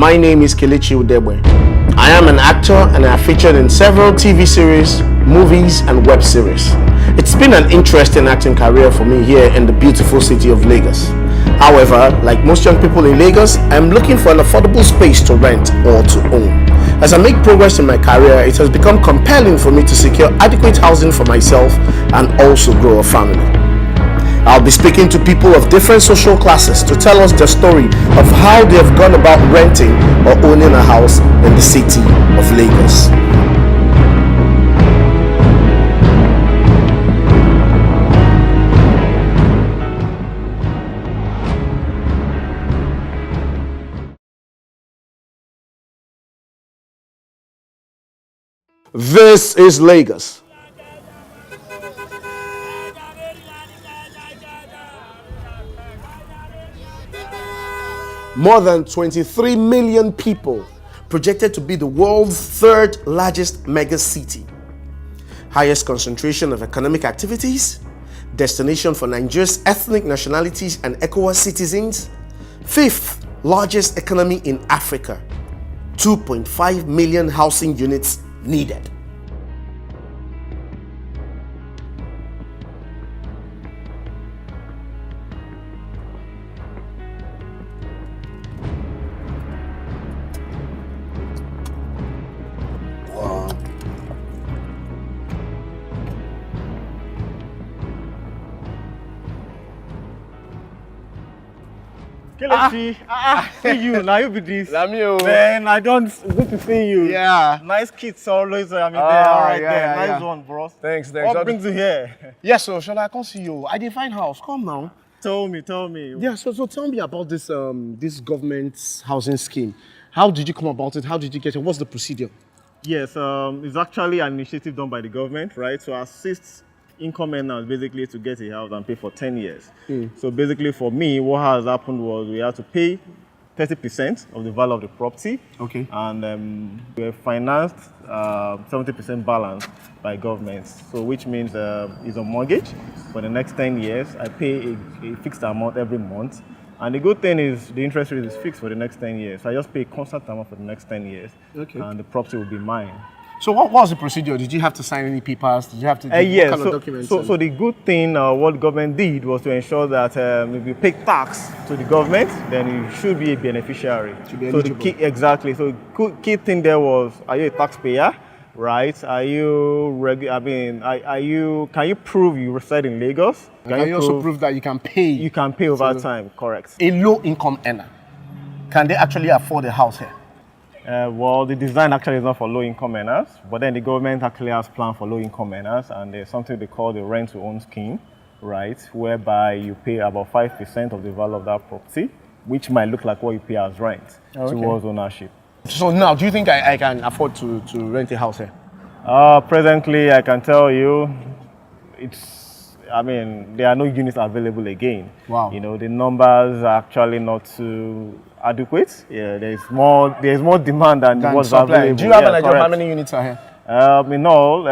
My name is Kelechi. I am an actor and I have featured in several TV series, movies and web series. It's been an interesting acting career for me here in the beautiful city of Lagos. However, like most young people in Lagos, I am looking for an affordable space to rent or to own. As I make progress in my career, it has become compelling for me to secure adequate housing for myself and also grow a family. I'll be speaking to people of different social classes to tell us their story of how they have gone about renting or owning a house in the city of Lagos. This is Lagos. More than 23 million people, projected to be the world's third largest mega city. Highest concentration of economic activities, destination for Nigeria's ethnic nationalities and ECOWAS citizens, fifth largest economy in Africa, 2.5 million housing units needed. Kelechi, see you, now you be this. Lamio. Man, I don't, good to see you. Yeah. Nice kids always, I mean, there, all right yeah, there. Nice yeah. one, bro. Thanks. What brings you here? Yes, so shall I come see you? I did find house. Come now. Tell me. Yeah, so tell me about this this government housing scheme. How did you come about it? How did you get it? What's the procedure? Yes, it's actually an initiative done by the government, right? To assist income earners basically to get a house and pay for 10 years. So basically for me, what has happened was we had to pay 30% of the value of the property. Okay. And we were financed 70% balance by government. So which means it's a mortgage for the next 10 years. I pay a fixed amount every month. And the good thing is the interest rate is fixed for the next 10 years. So I just pay a constant amount for the next 10 years. Okay. And the property will be mine. So what was the procedure? Did you have to sign any papers? Did you have to do yes. what kind of documents? So the good thing what the government did was to ensure that if you pay tax to the government, then you should be a beneficiary. Should be eligible. So exactly. So the key thing there was, are you a taxpayer? Right? Are you can you prove you reside in Lagos? Can you also prove that you can pay? You can pay over time, correct. A low income earner, can they actually afford a house here? Well, the design actually is not for low-income earners, but then the government actually has planned for low-income earners, and there's something they call the rent-to-own scheme, right, whereby you pay about 5% of the value of that property, which might look like what you pay as rent towards ownership. So now, do you think I can afford to rent a house here? Presently, I can tell you, there are no units available again. Wow. You know, the numbers are actually not too adequate. Yeah, there's more demand than what's available. Do you have an idea of how many units are here? In all,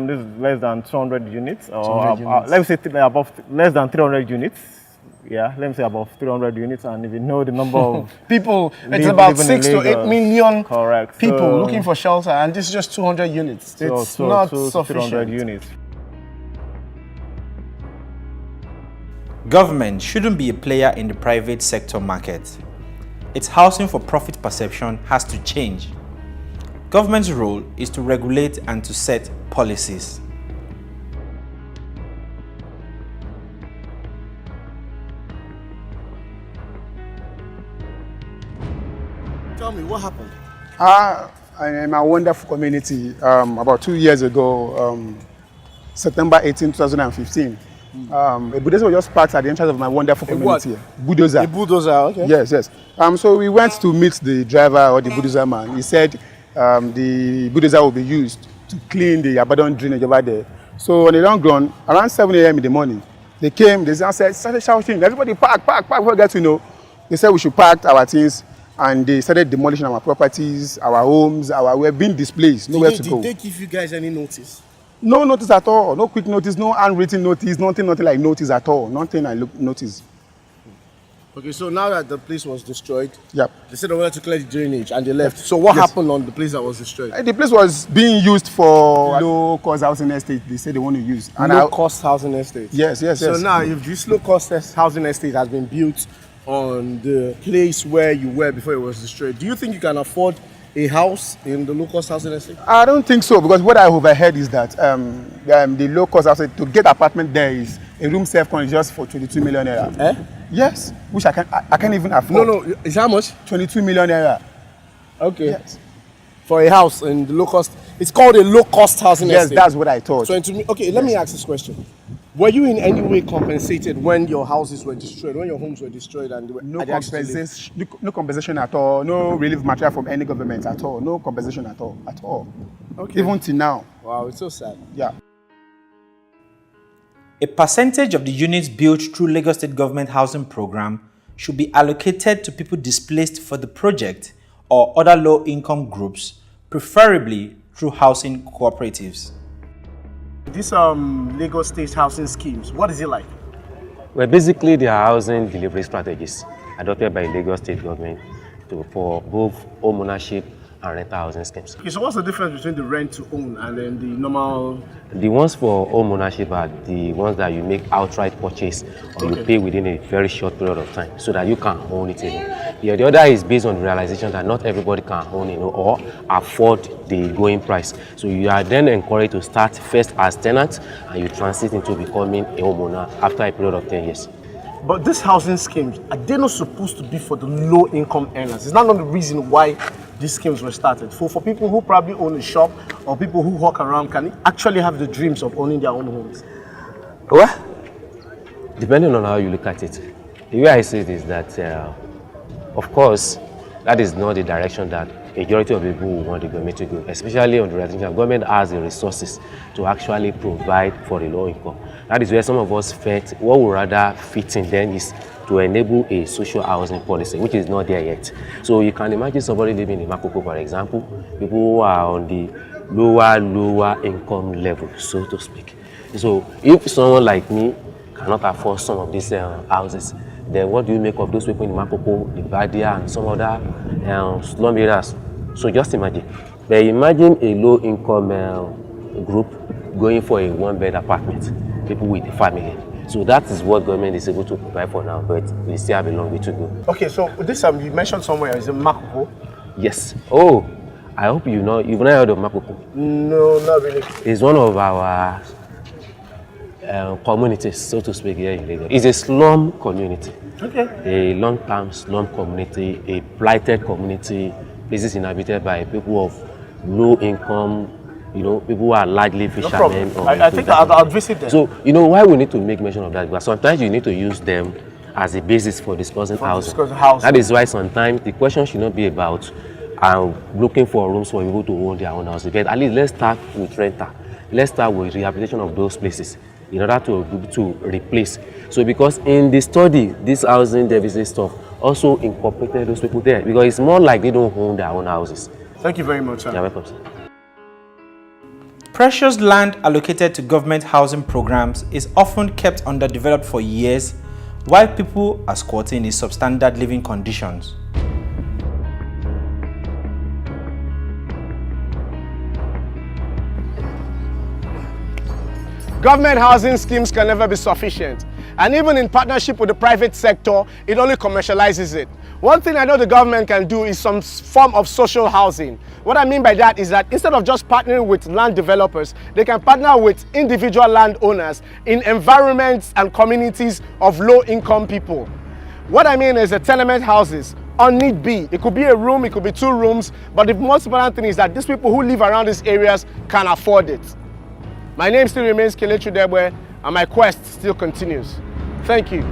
this is less than 200 units, or let me say above less than 300 units. Yeah, let me say above 300 units, and if you know the number of people, it's about 6 to 8 million people looking for shelter, and this is just 200 units. It's not sufficient. 300 units. Government shouldn't be a player in the private sector market. Its housing for profit perception has to change. Government's role is to regulate and to set policies. Tell me, what happened? In my wonderful community, about 2 years ago, September 18, 2015, a bulldozer was just parked at the entrance of my wonderful community. Bulldozer. A bulldozer, okay. Yes. So we went to meet the driver or the bulldozer man. He said the bulldozer will be used to clean the abandoned drainage over there. So on the long run, around 7 a.m. in the morning, they came, they started shouting, everybody park, before we get to know. They said we should park our things, and they started demolishing our properties, our homes, we're being displaced, nowhere to go. Did they give you guys any notice? No notice at all, no quick notice, no handwritten notice, nothing like notice at all, nothing I notice. Okay, so now that the place was destroyed, Yep. they said they wanted to clear the drainage and they left. So what happened on the place that was destroyed? The place was being used for low-cost housing estate. They said they want to use. Low-cost housing estate. Yes. So now, if this low-cost housing estate has been built on the place where you were before it was destroyed, do you think you can afford a house in the low-cost housing estate? I don't think so, because what I overheard is that the low-cost housing, to get apartment there is a room self-con just for 22 million naira. Eh? Yes, which I can't even afford. No, is how much? 22 million naira. Okay. Yes. For a house in the low-cost, it's called a low-cost housing estate. Yes, that's what I thought. Okay, let me ask this question. Were you in any way compensated when your houses were destroyed, when your homes were destroyed and No compensation at all. No relief material from any government at all. No compensation at all. Okay. Even till now. Wow, it's so sad. Yeah. A percentage of the units built through Lagos State Government Housing Program should be allocated to people displaced for the project or other low-income groups, preferably through housing cooperatives. This Lagos State housing schemes, what is it like? Well, basically, they are housing delivery strategies adopted by Lagos State government for both home ownership and rental housing schemes. Okay, so what's the difference between the rent to own and then the normal? The ones for home ownership are the ones that you make outright purchase or you pay within a very short period of time so that you can own it alone. Yeah, the other is based on the realization that not everybody can own it or afford the going price. So you are then encouraged to start first as tenant and you transit into becoming a homeowner after a period of 10 years. But these housing schemes, are they not supposed to be for the low-income earners? Is that not the reason why these schemes were started? For people who probably own a shop or people who walk around can actually have the dreams of owning their own homes? Well, depending on how you look at it, the way I see it is that, of course, that is not the direction that majority of people who want the government to go, especially on the realization that government has the resources to actually provide for the low income. That is where some of us felt what would rather fit in then is to enable a social housing policy, which is not there yet. So you can imagine somebody living in Makoko, for example, people who are on the lower income level, so to speak. So if someone like me cannot afford some of these houses, then what do you make of those people in Makoko, the Badia, and some other slum areas? So just imagine. But imagine a low-income group going for a one-bed apartment, people with a family. So that is what government is able to provide for now, but we still have a long way to go. Okay, so this you mentioned somewhere is in Makoko. Yes. Oh, I hope you've not heard of Makoko. No, not really. It's one of our communities, so to speak, here in Lagos. It's a slum community. Okay. A long-term slum community, a blighted community, places inhabited by people of low income, people who are largely fishermen. No I think I'll visit them. So, why we need to make mention of that? Because sometimes you need to use them as a basis for discussing housing. That is why sometimes the question should not be about looking for rooms for people to own their own houses. But at least let's start with rental. Let's start with rehabilitation of those places in order to replace. So because in the study, this housing deficit stuff also incorporated those people there, because it's more like they don't own their own houses. Thank you very much, sir. You're welcome, sir. Precious land allocated to government housing programs is often kept underdeveloped for years, while people are squatting in substandard living conditions. Government housing schemes can never be sufficient. And even in partnership with the private sector, it only commercializes it. One thing I know the government can do is some form of social housing. What I mean by that is that instead of just partnering with land developers, they can partner with individual landowners in environments and communities of low-income people. What I mean is the tenement houses, on need be. It could be a room, it could be 2 rooms, but the most important thing is that these people who live around these areas can afford it. My name still remains Kelechi, and my quest still continues. Thank you.